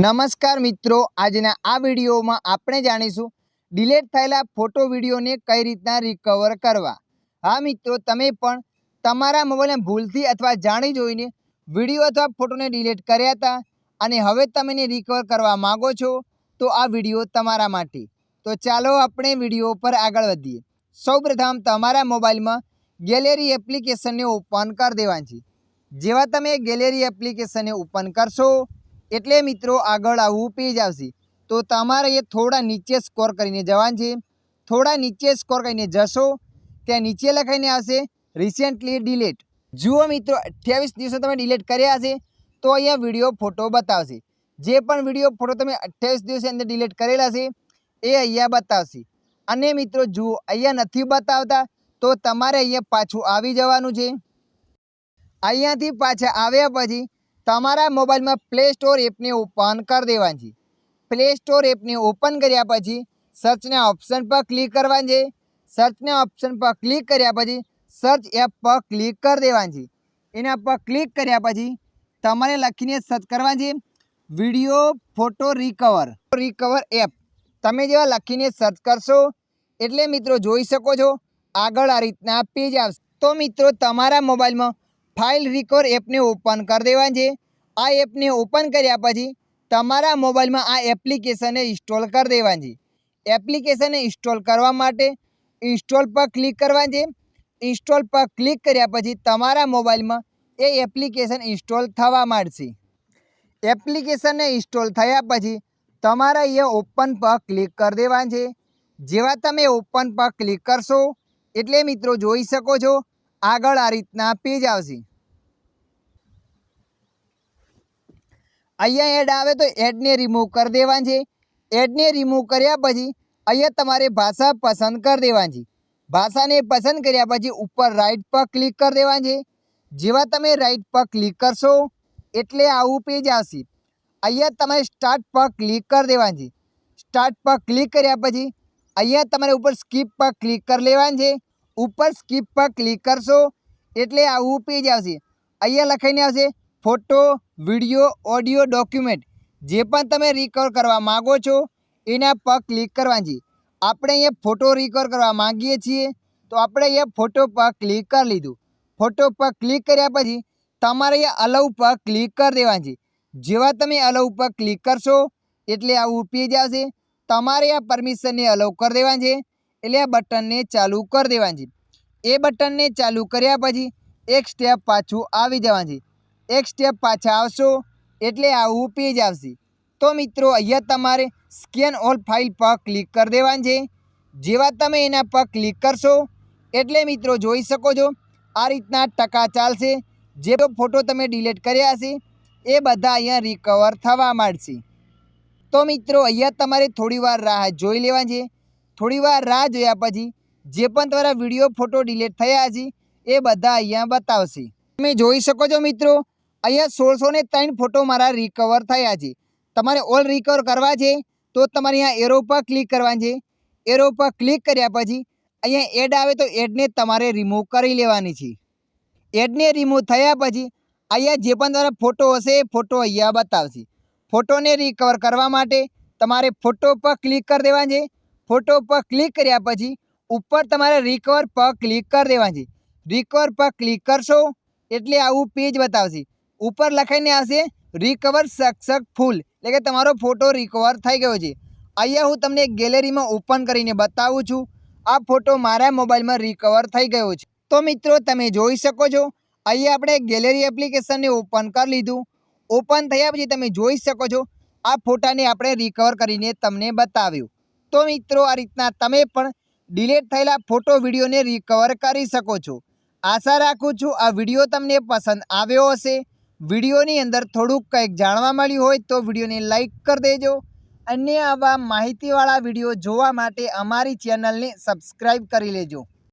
नमस्कार मित्रों, આજના આ વિડીયોમાં આપણે જાણીશું ડિલીટ થયેલા ફોટો વિડીયોને કઈ રીતના રિકવર કરવા। હા મિત્રો, તમે પણ તમારા મોબાઈલને ભૂલથી અથવા જાણી જોઈને વિડીયો અથવા ફોટોને ડિલીટ કર્યા હતા અને હવે તમે એને રિકવર કરવા માંગો છો તો આ વિડીયો તમારા માટે। તો ચાલો આપણે વિડીયો પર આગળ વધીએ। સૌપ્રથમ તમારા મોબાઈલમાં ગેલેરી એપ્લિકેશનને ઓપન કરી દેવાની છે। જેવા તમે ગેલેરી એપ્લિકેશનને ઓપન કરશો એટલે મિત્રો આગળ આવું પેજ આવશે। તો તમારે એ થોડા નીચે સ્કોર કરીને જવાનું છે। થોડા નીચે સ્કોર કરીને જશો ત્યાં નીચે લખાઈને આવશે રિસેન્ટલી ડિલીટ। જુઓ મિત્રો, 28 દિવસો તમે ડિલીટ કર્યા હશે તો અહીંયા વિડીયો ફોટો બતાવશે। જે પણ વિડીયો ફોટો તમે 28 દિવસની અંદર ડિલીટ કરેલા છે એ અહીંયા બતાવશે। અને મિત્રો જુઓ, અહીંયા નથી બતાવતા તો તમારે અહીંયા પાછું આવી જવાનું છે। અહીંયાથી પાછા આવ્યા પછી તમારા મોબાઈલમાં પ્લે સ્ટોર એપને ઓપન કરી દેવાની છે। પ્લે સ્ટોર એપને ઓપન કર્યા પછી સર્ચના ઓપ્શન પર ક્લિક કરવાનું છે। સર્ચના ઓપ્શન પર ક્લિક કર્યા પછી સર્ચ એપ પર ક્લિક કરી દેવાની છે। એના પર ક્લિક કર્યા પછી તમારે લખીને સર્ચ કરવાનું છે વિડીયો ફોટો રિકવર એપ। તમે જેવા લખીને સર્ચ કરશો એટલે મિત્રો જોઈ શકો છો આગળ આ રીતના પેજ આવશે। તો મિત્રો તમારા મોબાઈલમાં ફાઇલ રિકવર એપને ઓપન કરી દેવાની છે। આ એપને ઓપન કર્યા પછી તમારા મોબાઈલમાં આ એપ્લિકેશનને ઇન્સ્ટોલ કરી દેવાની છે। એપ્લિકેશનને ઇન્સ્ટોલ કરવા માટે ઇન્સ્ટોલ પર ક્લિક કરવાની છે। ઇન્સ્ટોલ પર ક્લિક કર્યા પછી તમારા મોબાઈલમાં એ એપ્લિકેશન ઇન્સ્ટોલ થવા માંડશે। એપ્લિકેશનને ઇન્સ્ટોલ થયા પછી તમારે અહીંયા ઓપન પર ક્લિક કરી દેવાનું છે। જેવા તમે ઓપન પર ક્લિક કરશો એટલે મિત્રો જોઈ શકો છો આગળ આ રીતના પેજ આવશે। અહીંયા એડ આવે તો એડને રિમૂવ કરી દેવાની છે। એડને રિમૂવ કર્યા પછી અહીંયા તમારે ભાષા પસંદ કરી દેવાની છે। ભાષાને પસંદ કર્યા પછી ઉપર રાઈટ પર ક્લિક કરી દેવાની છે। જેવા તમે રાઈટ પર ક્લિક કરશો એટલે આવું પેજ આવશે। અહીંયા તમારે સ્ટાર્ટ પર ક્લિક કરી દેવાની છે। સ્ટાર્ટ પર ક્લિક કર્યા પછી અહીંયા તમારે ઉપર સ્કીપ પર ક્લિક કરી લેવાની છે। ઉપર સ્કીપ પર ક્લિક કરશો એટલે આવું પેજ આવશે। અહીંયા લખાઈને આવશે ફોટો, વિડીયો, ઓડિયો, ડોક્યુમેન્ટ। જે પણ તમે રિકવર કરવા માગો છો એના પર ક્લિક કરવાની છે। આપણે અહીંયા ફોટો રિકવર કરવા માંગીએ છીએ તો આપણે અહીંયા ફોટો પર ક્લિક કરી લીધું। ફોટો પર ક્લિક કર્યા પછી તમારે અહીંયા અલાઉ પર ક્લિક કરી દેવાની છે। જેવા તમે અલાઉ પર ક્લિક કરશો એટલે આવું પેજ આવશે। તમારે આ પરમિશનને અલાઉ કરી દેવાની છે એટલે આ બટનને ચાલુ કરી દેવાની છે। એ બટનને ચાલુ કર્યા પછી એક સ્ટેપ પાછું આવી જવાનું છે। એક સ્ટેપ પાછા આવશો એટલે આવું પેજ આવશે। તો મિત્રો અહીંયા તમારે સ્કેન ઓલ ફાઇલ પર ક્લિક કરી દેવાનું છે। જેવા તમે એના પર ક્લિક કરશો એટલે મિત્રો જોઈ શકો છો આ રીતના ટકા ચાલશે। જે ફોટો તમે ડિલીટ કર્યા હશે એ બધા અહીંયા રિકવર થવા માંડશે। તો મિત્રો અહીંયા તમારે થોડીવાર રાહ જોઈ લેવાની છે। થોડીવાર રાહ જોયા પછી જે પણ તમારા વિડીયો ફોટો ડિલીટ થયા હશે એ બધા અહીંયા બતાવશે। તમે જોઈ શકો છો મિત્રો અહીંયા 1603 ફોટો મારા રિકવર થયા છે। તમારે ઓલ રિકવર કરવા છે તો તમારે અહીંયા એરો પર ક્લિક કરવાની છે। એરો પર ક્લિક કર્યા પછી અહીંયા એડ આવે તો એડને તમારે રિમૂવ કરી લેવાની છે। એડને રિમૂવ થયા પછી અહીંયા જે પણ તમારા ફોટો હશે એ ફોટો અહીંયા બતાવશે। ફોટોને રિકવર કરવા માટે તમારે ફોટો પર ક્લિક કરી દેવાની છે। ફોટો પર ક્લિક કર્યા પછી ઉપર તમારે રિકવર પર ક્લિક કરી દેવાની છે। રિકવર પર ક્લિક કરશો એટલે આવું પેજ બતાવશે। ઉપર લખાઈને આવશે રિકવર સક્સેસફુલ, એટલે કે તમારો ફોટો રિકવર થઈ ગયો છે। અહીંયા હું તમને ગેલેરીમાં ઓપન કરીને બતાવું છું આ ફોટો મારા મોબાઈલમાં રિકવર થઈ ગયો છે। તો મિત્રો તમે જોઈ શકો છો અહીંયા આપણે ગેલેરી એપ્લિકેશનને ઓપન કરી લીધું। ઓપન થયા પછી તમે જોઈ શકો છો આ ફોટાને આપણે રિકવર કરીને તમને બતાવ્યું। તો મિત્રો આ રીતના તમે પણ ડિલીટ થયેલા ફોટો વિડીયોને રિકવર કરી શકો છો। આશા રાખું છું આ વિડીયો તમને પસંદ આવ્યો હશે। વિડીયોની અંદર થોડુંક કંઈક જાણવા મળ્યું હોય તો વિડીયોને લાઈક કરી દેજો અને આવા માહિતીવાળા વિડીયો જોવા માટે અમારી ચેનલને સબસ્ક્રાઈબ કરી લેજો।